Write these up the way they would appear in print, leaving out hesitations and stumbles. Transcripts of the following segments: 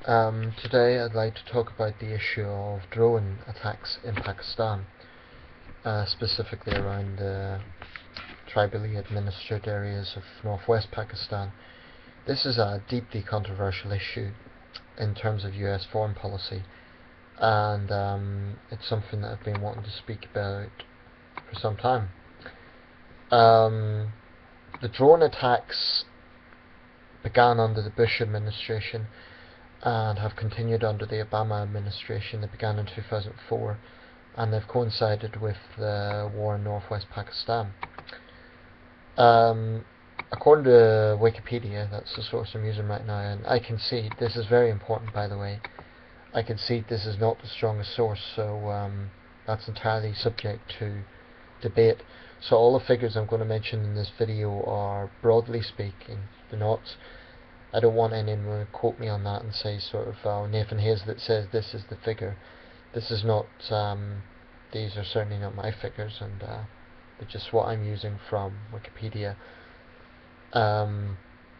Today I'd like to talk about the issue of drone attacks in Pakistan, specifically around the tribally administered areas of northwest Pakistan. This is a deeply controversial issue in terms of US foreign policy, and it's something that I've been wanting to speak about for some time. The drone attacks began under the Bush administration and have continued under the Obama administration. They began in 2004 and they've coincided with the war in northwest Pakistan. According to Wikipedia, that's the source I'm using right now, and I concede, this is very important by the way, I concede this is not the strongest source, so that's entirely subject to debate. So all the figures I'm going to mention in this video are, broadly speaking, they're not, I don't want anyone to quote me on that and say sort of, oh, Nathan Hazlett says this is the figure. This is not, these are certainly not my figures, and they're just what I'm using from Wikipedia.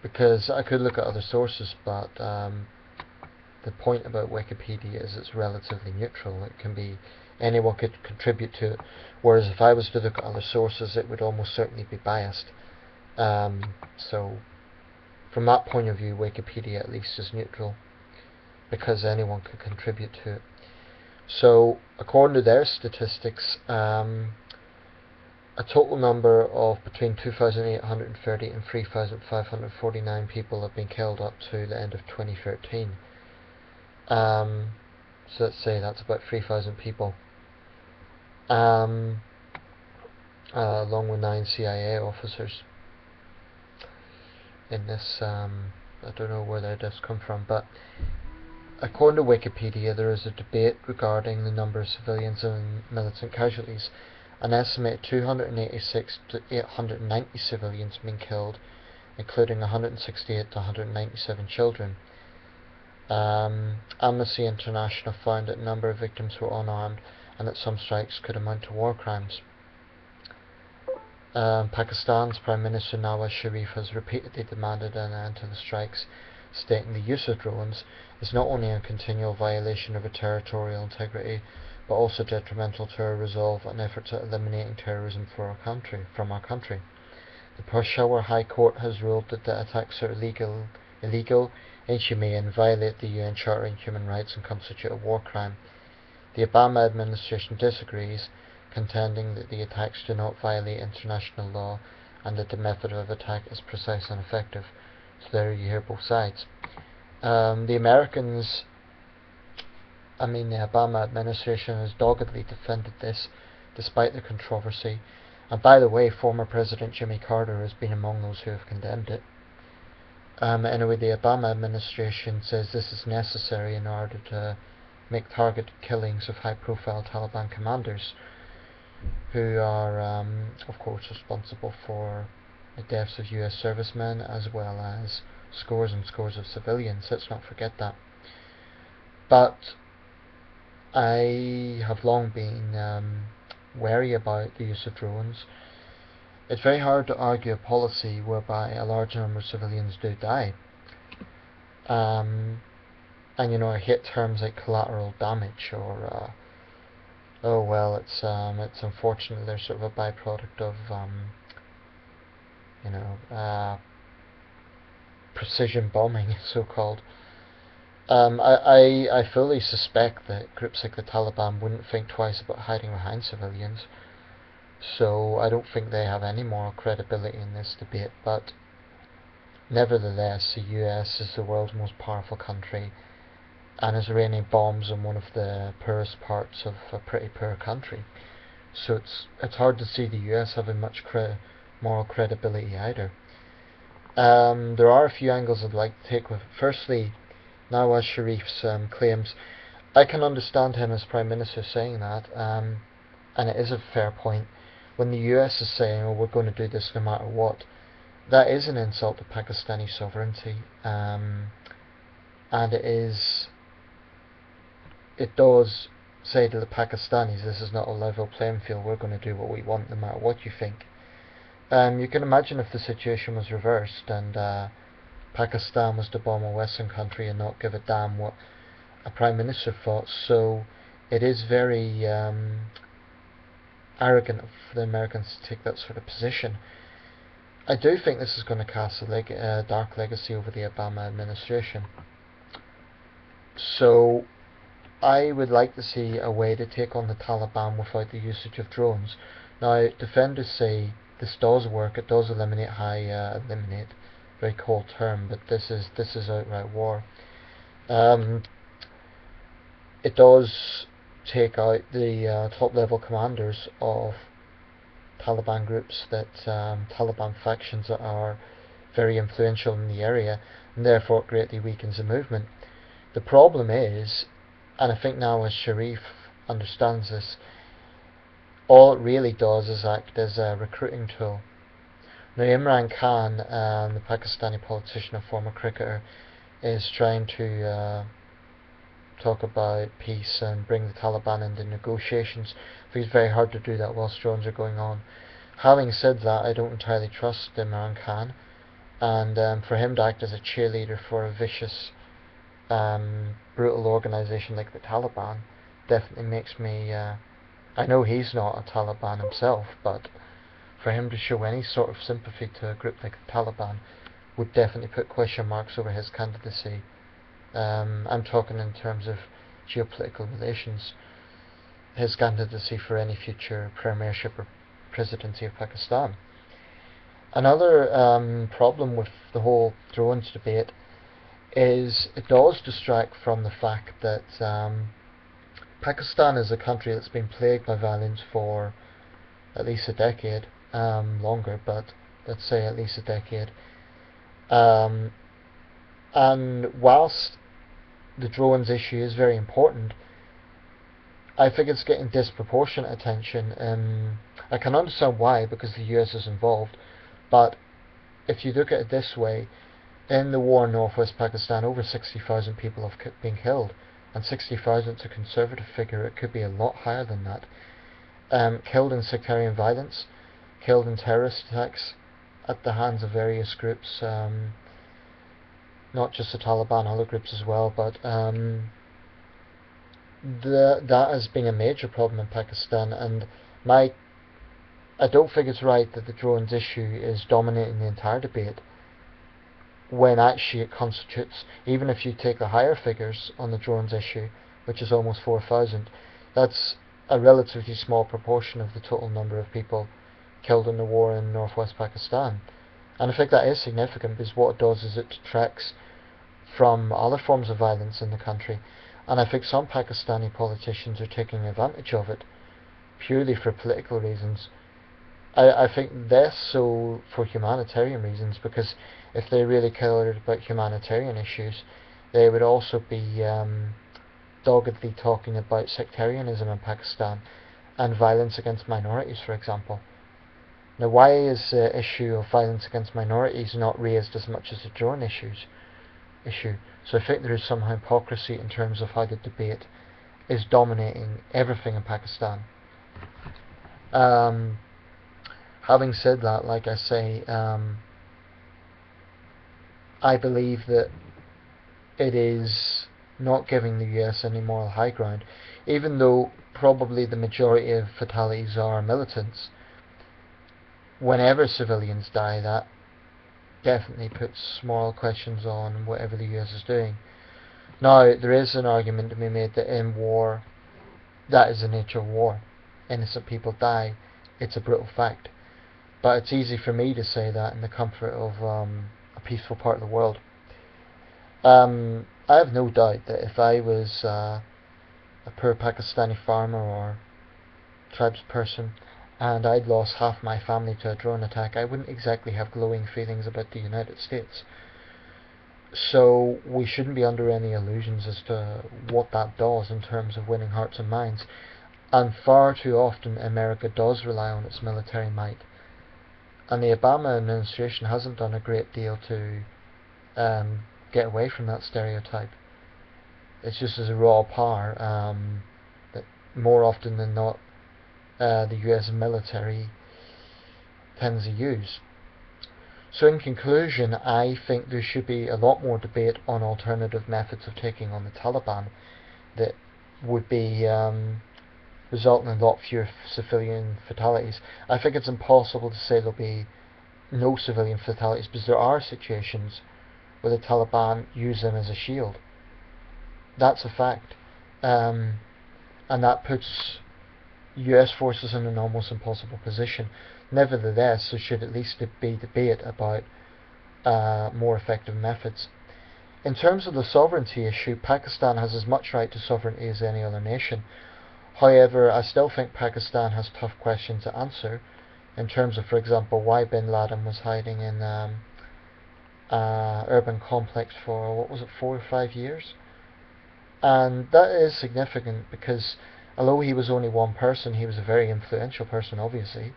Because I could look at other sources, but the point about Wikipedia is it's relatively neutral. It can be, anyone could contribute to it, whereas if I was to look at other sources it would almost certainly be biased. So from that point of view, Wikipedia at least is neutral, because anyone could contribute to it. So according to their statistics, a total number of between 2,830 and 3,549 people have been killed up to the end of 2013. So let's say that's about 3,000 people, along with 9 CIA officers in this. I don't know where their deaths come from, but according to Wikipedia, there is a debate regarding the number of civilians and militant casualties. An estimated 286 to 890 civilians have been killed, including 168 to 197 children. Amnesty International found that a number of victims were unarmed and that some strikes could amount to war crimes. Pakistan's Prime Minister Nawaz Sharif has repeatedly demanded an end to the strikes, stating the use of drones is not only a continual violation of our territorial integrity, but also detrimental to our resolve and efforts at eliminating terrorism from our country. The Peshawar High Court has ruled that the attacks are illegal, inhumane, violate the UN Charter on Human Rights and constitute a war crime. The Obama administration disagrees, contending that the attacks do not violate international law and that the method of attack is precise and effective. So there you hear both sides. The Americans, the Obama administration has doggedly defended this despite the controversy, and by the way, former President Jimmy Carter has been among those who have condemned it. Anyway, the Obama administration says this is necessary in order to make targeted killings of high-profile Taliban commanders, who are, of course, responsible for the deaths of US servicemen as well as scores and scores of civilians. Let's not forget that. But I have long been wary about the use of drones. It's very hard to argue a policy whereby a large number of civilians do die. And I hate terms like collateral damage or oh well, it's unfortunate they're sort of a byproduct of precision bombing, so called. I fully suspect that groups like the Taliban wouldn't think twice about hiding behind civilians, so I don't think they have any moral credibility in this debate. But nevertheless, the US is the world's most powerful country and is raining bombs on one of the poorest parts of a pretty poor country, so it's hard to see the US having much moral credibility either. There are a few angles I'd like to take with it. Firstly, Nawaz Sharif's claims. I can understand him as Prime Minister saying that, and it is a fair point. When the US is saying, oh, we're going to do this no matter what, that is an insult to Pakistani sovereignty, and it does say to the Pakistanis, this is not a level playing field, we're going to do what we want no matter what you think. You can imagine if the situation was reversed and Pakistan was to bomb a Western country and not give a damn what a Prime Minister thought. So it is very arrogant for the Americans to take that sort of position. I do think this is going to cast a dark legacy over the Obama administration. So I would like to see a way to take on the Taliban without the usage of drones. Now, defenders say this does work. It does eliminate very cold term, but this is outright war. It does take out the top level commanders of Taliban groups, Taliban factions that are very influential in the area, and therefore it greatly weakens the movement. The problem is, and I think Nawaz Sharif understands this, all it really does is act as a recruiting tool. Now, Imran Khan, the Pakistani politician and former cricketer, is trying to talk about peace and bring the Taliban into negotiations. I think it's very hard to do that whilst drones are going on. Having said that, I don't entirely trust Imran Khan, and for him to act as a cheerleader for a vicious, brutal organisation like the Taliban definitely makes me. I know he's not a Taliban himself, but for him to show any sort of sympathy to a group like the Taliban would definitely put question marks over his candidacy. I'm talking in terms of geopolitical relations. His candidacy for any future premiership or presidency of Pakistan. Another problem with the whole drones debate is it does distract from the fact that Pakistan is a country that's been plagued by violence for at least a decade, longer, but let's say at least a decade. And whilst the drones issue is very important, I think it's getting disproportionate attention. I can understand why, because the US is involved, but if you look at it this way, in the war in northwest Pakistan, over 60,000 people have been killed, and 60,000 is a conservative figure. It could be a lot higher than that. Killed in sectarian violence, killed in terrorist attacks at the hands of various groups, not just the Taliban, other groups as well, but that has been a major problem in Pakistan, and I don't think it's right that the drones issue is dominating the entire debate, when actually it constitutes, even if you take the higher figures on the drones issue, which is almost 4,000, that's a relatively small proportion of the total number of people killed in the war in northwest Pakistan. And I think that is significant, because what it does is it detracts from other forms of violence in the country, and I think some Pakistani politicians are taking advantage of it purely for political reasons. I think less so for humanitarian reasons, because if they really cared about humanitarian issues, they would also be doggedly talking about sectarianism in Pakistan and violence against minorities, for example. Now, why is the issue of violence against minorities not raised as much as the drone issue? So I think there is some hypocrisy in terms of how the debate is dominating everything in Pakistan. Having said that, like I say, I believe that it is not giving the US any moral high ground, even though probably the majority of fatalities are militants. Whenever civilians die, that definitely puts moral questions on whatever the US is doing. Now, there is an argument to be made that in war, that is the nature of war. Innocent people die. It's a brutal fact. But it's easy for me to say that in the comfort of a peaceful part of the world. I have no doubt that if I was a poor Pakistani farmer or tribesperson and I'd lost half my family to a drone attack, I wouldn't exactly have glowing feelings about the United States. So we shouldn't be under any illusions as to what that does in terms of winning hearts and minds. And far too often America does rely on its military might. And the Obama administration hasn't done a great deal to get away from that stereotype. It's just as a raw power that more often than not the US military tends to use. So in conclusion, I think there should be a lot more debate on alternative methods of taking on the Taliban that would be resulting in a lot fewer civilian fatalities. I think it's impossible to say there'll be no civilian fatalities, because there are situations where the Taliban use them as a shield. That's a fact. Um, and that puts US forces in an almost impossible position. Nevertheless, there should at least be debate about more effective methods. In terms of the sovereignty issue, Pakistan has as much right to sovereignty as any other nation. However, I still think Pakistan has tough questions to answer in terms of, for example, why bin Laden was hiding in urban complex for, what was it, 4 or 5 years? And that is significant because although he was only one person, he was a very influential person, obviously.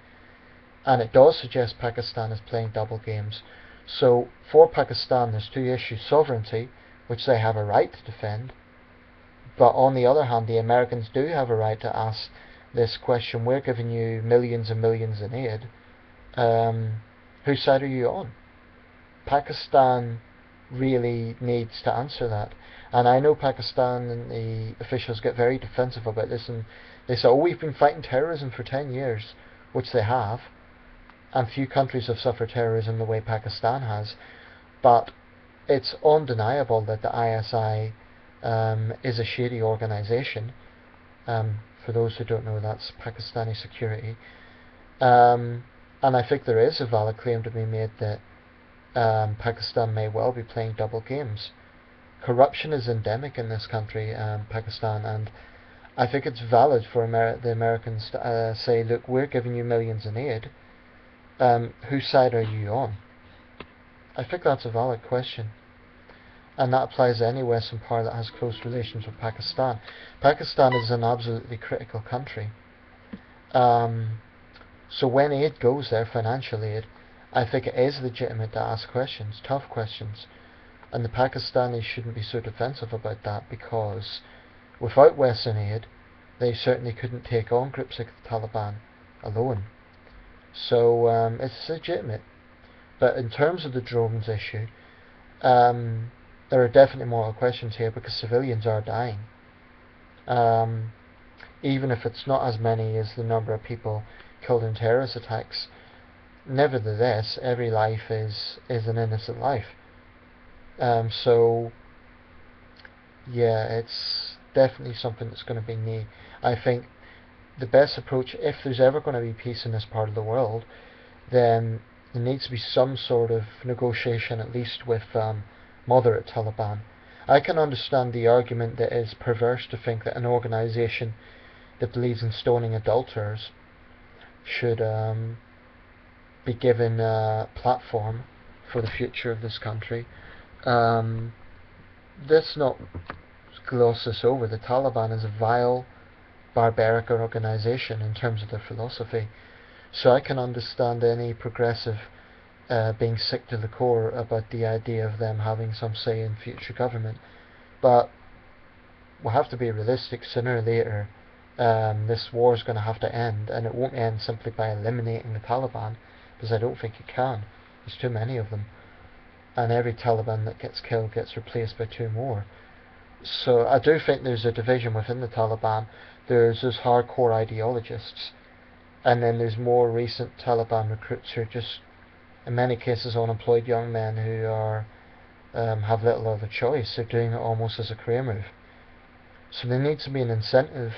And it does suggest Pakistan is playing double games. So for Pakistan, there's two issues: sovereignty, which they have a right to defend, but on the other hand, the Americans do have a right to ask this question: we're giving you millions and millions in aid. Whose side are you on? Pakistan really needs to answer that. And I know Pakistan and the officials get very defensive about this, and they say, oh, we've been fighting terrorism for 10 years, which they have, and few countries have suffered terrorism the way Pakistan has. But it's undeniable that the ISI is a shady organisation. For those who don't know, that's Pakistani security. And I think there is a valid claim to be made that Pakistan may well be playing double games. Corruption is endemic in this country, Pakistan, and I think it's valid for the Americans to say, look, we're giving you millions in aid. Whose side are you on? I think that's a valid question. And that applies to any Western power that has close relations with Pakistan. Pakistan is an absolutely critical country. So when aid goes there, financial aid, I think it is legitimate to ask questions, tough questions. And the Pakistanis shouldn't be so defensive about that, because without Western aid, they certainly couldn't take on groups like the Taliban alone. So it's legitimate. But in terms of the drones issue, there are definitely moral questions here, because civilians are dying. Even if it's not as many as the number of people killed in terrorist attacks, nevertheless, every life is an innocent life. So, yeah, it's definitely something that's going to be neat. I think the best approach, if there's ever going to be peace in this part of the world, then there needs to be some sort of negotiation, at least with moderate Taliban. I can understand the argument that it's perverse to think that an organisation that believes in stoning adulterers should be given a platform for the future of this country. Let's not gloss this over. The Taliban is a vile, barbaric organisation in terms of their philosophy. So I can understand any progressive being sick to the core about the idea of them having some say in future government. But we'll have to be realistic. Sooner or later, this war is going to have to end, and it won't end simply by eliminating the Taliban, because I don't think it can. There's too many of them, and every Taliban that gets killed gets replaced by 2 more. So I do think there's a division within the Taliban. There's those hardcore ideologists, and then there's more recent Taliban recruits who are just, in many cases, unemployed young men who are have little other choice. They're doing it almost as a career move. So there needs to be an incentive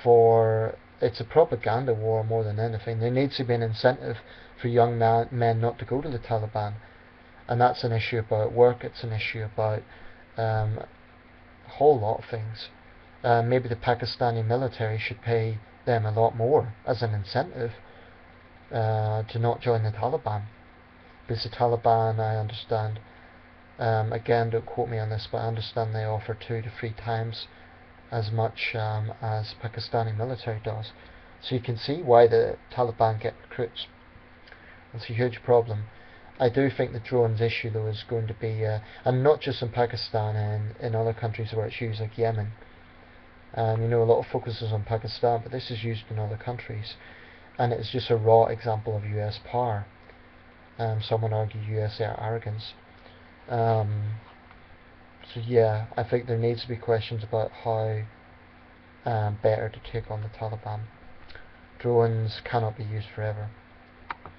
for, it's a propaganda war more than anything. There needs to be an incentive for young men not to go to the Taliban. And that's an issue about work, it's an issue about a whole lot of things. Maybe the Pakistani military should pay them a lot more as an incentive to not join the Taliban. Because the Taliban, I understand, again, don't quote me on this, but I understand they offer 2 to 3 times as much as Pakistani military does. So you can see why the Taliban get recruits. It's a huge problem. I do think the drones issue, though, is going to be, and not just in Pakistan, and in other countries where it's used, like Yemen. A lot of focus is on Pakistan, but this is used in other countries, and it's just a raw example of US power. Some would argue USA arrogance. So yeah, I think there needs to be questions about how better to take on the Taliban. Drones cannot be used forever.